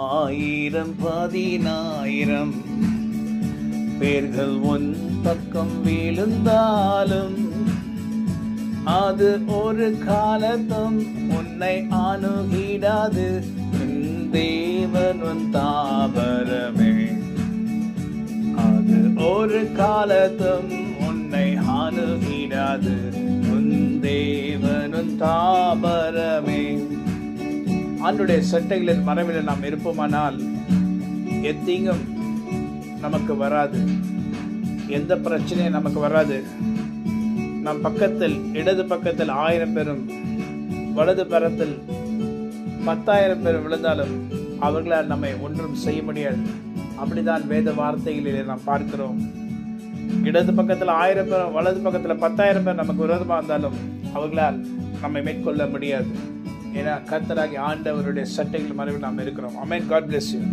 ஆயிரம் 10,000 பேர்கள் உன் பக்கம் விழுந்தாலும் அது ஒரு காலத்தும் உன்னை அணுகிடாது. தேவன் உன் தாபரமே, அது ஒரு காலத்தும் உன்னை அணுகிடாது. உன் தேவன் உன் தாபரமே. ஆண்டுடைய சட்டைகளின் மறைவில் நாம் இருப்போமானால் எத்தீங்கும் நமக்கு வராது, எந்த பிரச்சனையும் நமக்கு வராது. நம் பக்கத்தில் இடது பக்கத்தில் 1000 பேரும் வலது பரத்தில் 10,000 பேர் விழுந்தாலும் அவர்களால் நம்மை ஒன்றும் செய்ய முடியாது. அப்படிதான் வேத வார்த்தைகளிலே நாம் பார்க்கிறோம். இடது பக்கத்தில் 1000 பேர் வலது பக்கத்தில் 10,000 பேர் நமக்கு விரோதமாக இருந்தாலும் அவர்களால் நம்மை மேற்கொள்ள முடியாது. ஏன்னா கர்த்தராகிய ஆண்டவருடைய சட்டைகள் மறைவில் நாம் இருக்கிறோம். ஆமென். God bless you.